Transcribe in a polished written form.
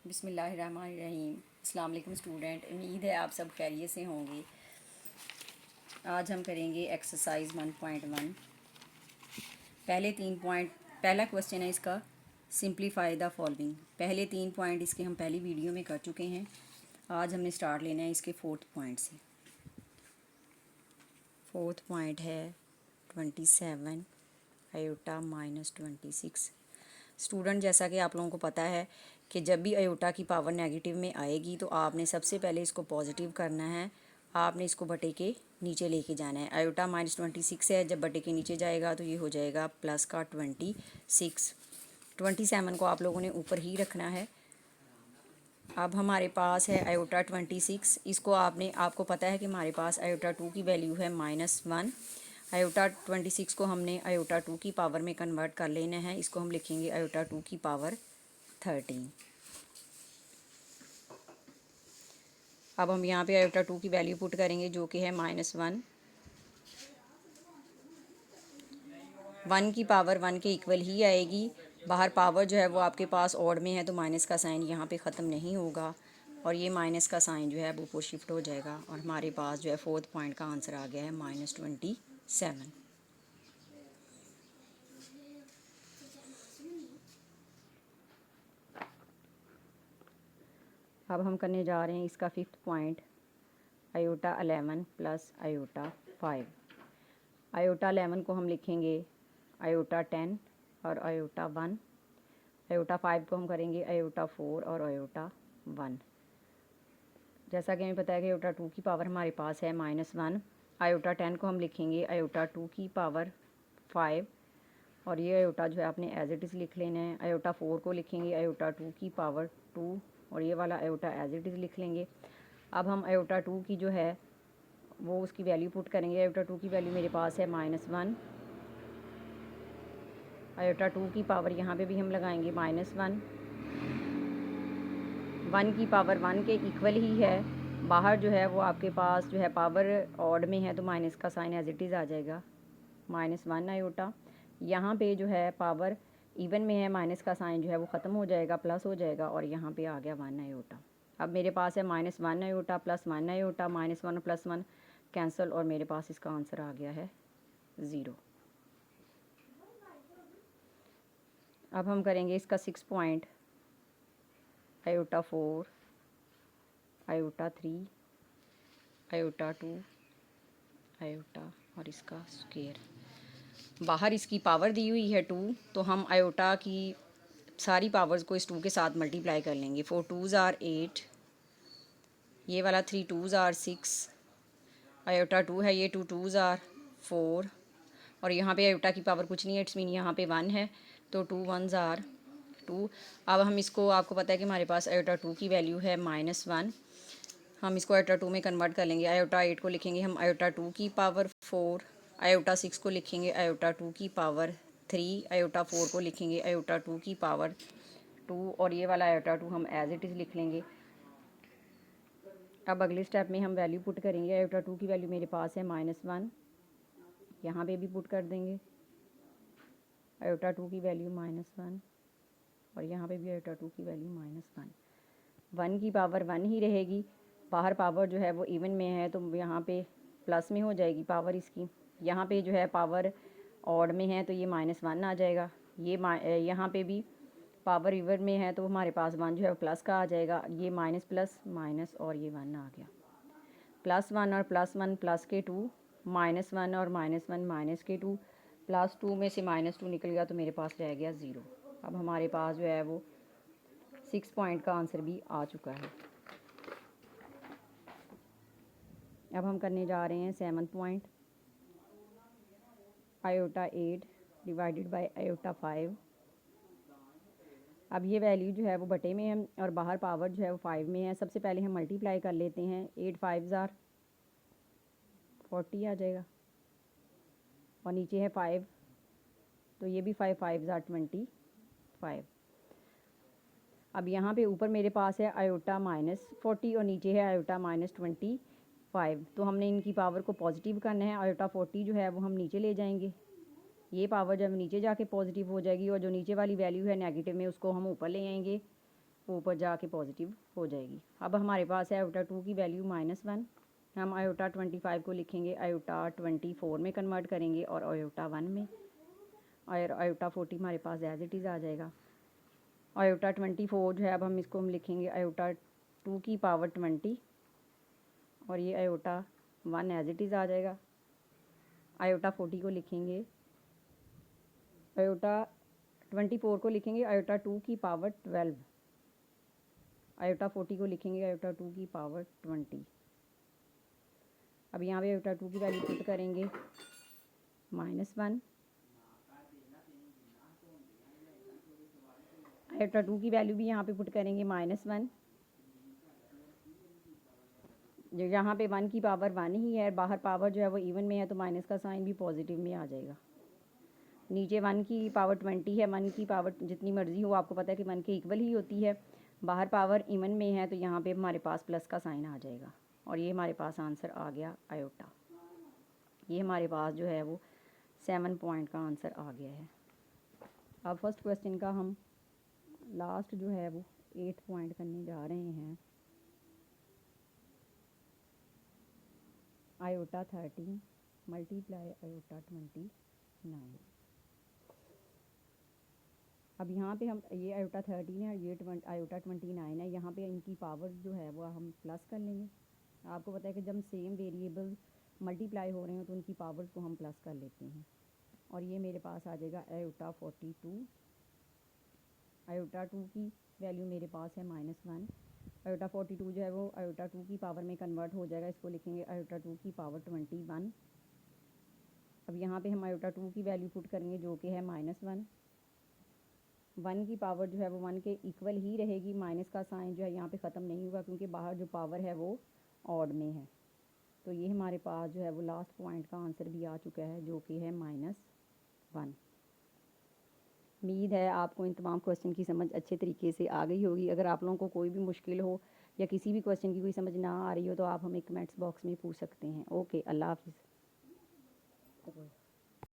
बिस्मिल्लाहिर्रहमानिर्रहीम। अस्सलाम वालेकुम स्टूडेंट, उम्मीद है आप सब खैरियत से होंगे। आज हम करेंगे एक्सरसाइज 1.1। पहले 3 पॉइंट, पहला क्वेश्चन है इसका, सिंप्लीफाई द फॉलोइंग। पहले 3 पॉइंट इसके हम पहली वीडियो में कर चुके हैं। आज हमने स्टार्ट लेना है इसके 4th पॉइंट से। 4th पॉइंट है 27 आयोटा माइनस 26। स्टूडेंट, जैसा कि आप लोगों को पता है कि जब भी आयोटा की पावर नेगेटिव में आएगी तो आपने सबसे पहले इसको पॉजिटिव करना है। आपने इसको बटे के नीचे लेके जाना है। आयोटा माइनस 26 है, जब बटे के नीचे जाएगा तो ये हो जाएगा प्लस का 26। 27 को आप लोगों ने ऊपर ही रखना है। अब हमारे पास है आयोटा 26। इसको आपको पता है कि हमारे पास आयोटा 2 की वैल्यू है -1। आयोटा 26 को हमने आयोटा 2 की पावर में कन्वर्ट कर लेना है। इसको हम लिखेंगे आयोटा 2 की पावर 13। अब हम यहाँ पे आयोटा 2 की वैल्यू पुट करेंगे जो कि है -1। 1 की पावर 1 के इक्वल ही आएगी। बाहर पावर जो है वो आपके पास ऑड में है तो माइनस का साइन यहाँ पे ख़त्म नहीं होगा और ये माइनस का साइन जो है वो ऊपर शिफ्ट हो जाएगा और हमारे पास जो है 4th पॉइंट का आंसर आ गया है -27। अब हम करने जा रहे हैं इसका 5th point, iota 11 plus iota 5। Iota 11 को हम लिखेंगे आयोटा 10 और आयोटा 1। आयोटा 5 को हम करेंगे आयोटा 4 और आयोटा 1। जैसा कि हमें पता है कि आयोटा 2 की पावर हमारे पास है -1। आयोटा 10 को हम लिखेंगे आयोटा 2 की पावर 5 और ये आयोटा जो है आपने एज इट इज़ लिख लेना है। आयोटा 4 को लिखेंगे आयोटा 2 की पावर 2 और ये वाला आयोटा एज इट इज़ लिख लेंगे। अब हम आयोटा 2 की जो है वो उसकी वैल्यू पुट करेंगे। आयोटा 2 की वैल्यू मेरे पास है -1। आयोटा 2 की पावर यहाँ पे भी हम लगाएंगे -1। 1 की पावर 1 के इक्वल ही है। बाहर जो है वो आपके पास जो है पावर ऑड में है तो माइनस का साइन एज इट इज़ आ जाएगा -1 आयोटा। यहाँ पे जो है पावर इवन में है, माइनस का साइन जो है वो ख़त्म हो जाएगा, प्लस हो जाएगा और यहाँ पे आ गया 1 आयोटा। अब मेरे पास है -1 आयोटा प्लस 1 आयोटा, -1 और +1 कैंसिल और मेरे पास इसका आंसर आ गया है 0। अब हम करेंगे इसका 6 point, iota 4 iota 3 iota 2 iota और इसका स्क्वायर। बाहर इसकी पावर दी हुई है 2 तो हम आयोटा की सारी पावर्स को इस 2 के साथ मल्टीप्लाई कर लेंगे। 4 2s आर 8, ये वाला 3 2s आर 6, आयोटा 2 है, ये 2 2s आर 4 और यहाँ पे आयोटा की पावर कुछ नहीं है, इट्स मीन यहाँ पे 1 है तो 2 1s आर 2। अब हम इसको, आपको पता है कि हमारे पास आयोटा 2 की वैल्यू है -1। हम इसको आयोटा 2 में कन्वर्ट कर लेंगे। आयोटा 8 को लिखेंगे हम आयोटा 2 की पावर 4, आयोटा 6 को लिखेंगे आयोटा 2 की पावर 3, आयोटा 4 को लिखेंगे आयोटा 2 की पावर 2 और ये वाला आयोटा 2 हम एज इट इज़ लिख लेंगे। अब अगले स्टेप में हम वैल्यू पुट करेंगे। आयोटा 2 की वैल्यू मेरे पास है -1, यहाँ पे भी पुट कर देंगे आयोटा 2 की वैल्यू -1 और यहाँ पे भी आयोटा 2 की वैल्यू -1। 1 की पावर 1 ही रहेगी। बाहर पावर जो है वो इवन में है तो यहाँ पे प्लस में हो जाएगी पावर इसकी। यहाँ पे जो है पावर ऑड में है तो ये -1 आ जाएगा। ये यहाँ पे भी पावर इवन में है तो हमारे पास 1 जो है प्लस का आ जाएगा। ये माइनस प्लस माइनस और ये 1 आ गया। +1 और +1 प्लस के 2, -1 और -1 माइनस के 2, +2 में से -2 निकल गया तो मेरे पास रह गया 0। अब हमारे पास जो है वो 6 पॉइंट का आंसर भी आ चुका है। अब हम करने जा रहे हैं 7th point, iota 8 divided by iota 5। अब ये वैल्यू जो है वो बटे में है और बाहर पावर जो है वो 5 में है। सबसे पहले हम मल्टीप्लाई कर लेते हैं। 8 5s आर 40 आ जाएगा और नीचे है 5 तो ये भी 5 5s आर 25। अब यहाँ पे ऊपर मेरे पास है आयोटा -40 और नीचे है आयोटा -25। तो हमने इनकी पावर को पॉजिटिव करना है। आयोटा 40 जो है वो हम नीचे ले जाएंगे। ये पावर जब नीचे जाके पॉजिटिव हो जाएगी और जो नीचे वाली वैल्यू है नेगेटिव में उसको हम ऊपर ले आएंगे। ऊपर जाके पॉजिटिव हो जाएगी। अब हमारे पास है आयोटा 2 की वैल्यू -1। हम आयोटा 25 को लिखेंगे आयोटा 24 में कन्वर्ट करेंगे और आयोटा 1 में, और आयोटा 40 हमारे पास एज इट इज़ आ जाएगा। आयोटा 24 जो है अब हम इसको लिखेंगे आयोटा 2 की पावर 20, और ये आयोटा 1 एज इट इज़ आ जाएगा। आयोटा 40 को लिखेंगे, आयोटा 24 को लिखेंगे आयोटा 2 की पावर 12, आयोटा 40 को लिखेंगे आयोटा 2 की पावर 20। अब यहाँ पे आयोटा 2 की वैल्यू पुट करेंगे -1, आयोटा 2 की वैल्यू भी यहाँ पे पुट करेंगे -1। जो यहाँ पे 1 की पावर 1 ही है, बाहर पावर जो है वो इवन में है, तो माइनस का साइन भी पॉजिटिव में आ जाएगा। नीचे 1 की पावर 20 है, 1 की पावर जितनी मर्ज़ी हो, आपको पता है कि 1 के इक्वल ही होती है। बाहर पावर इवन में है तो यहाँ पे हमारे पास प्लस का साइन आ जाएगा, और ये हमारे पास आंसर आ गया आयोटा। ये हमारे पास जो है वो 7 पॉइंट का आंसर आ गया है। अब फर्स्ट क्वेश्चन का हम लास्ट जो है वो 8 पॉइंट करने जा रहे हैं। Iota 13 multiply iota 29। अब यहाँ पे हम ये आयोटा 13 है और ये आयोटा 29 है, यहाँ पे इनकी पावर जो है वो हम प्लस कर लेंगे। आपको पता है कि जब सेम वेरिएबल मल्टीप्लाई हो रहे हैं तो उनकी पावर्स को हम प्लस कर लेते हैं, और ये मेरे पास आ जाएगा आयोटा 42। आयोटा 2 की वैल्यू मेरे पास है -1। आयोटा 42 जो है वो आयोटा 2 की पावर में कन्वर्ट हो जाएगा, इसको लिखेंगे आयोटा 2 की पावर 21। अब यहाँ पे हम आयोटा 2 की वैल्यू पुट करेंगे जो कि है -1। 1 की पावर जो है वो 1 के इक्वल ही रहेगी, माइनस का साइन जो है यहाँ पे ख़त्म नहीं होगा क्योंकि बाहर जो पावर है वो ऑड में है। तो ये हमारे पास जो है वो लास्ट पॉइंट का आंसर भी आ चुका है जो कि है -1। उम्मीद है आपको इन तमाम क्वेश्चन की समझ अच्छे तरीके से आ गई होगी। अगर आप लोगों को कोई भी मुश्किल हो या किसी भी क्वेश्चन की कोई समझ ना आ रही हो तो आप हमें कमेंट्स बॉक्स में पूछ सकते हैं। ओके, अल्लाह हाफिज़।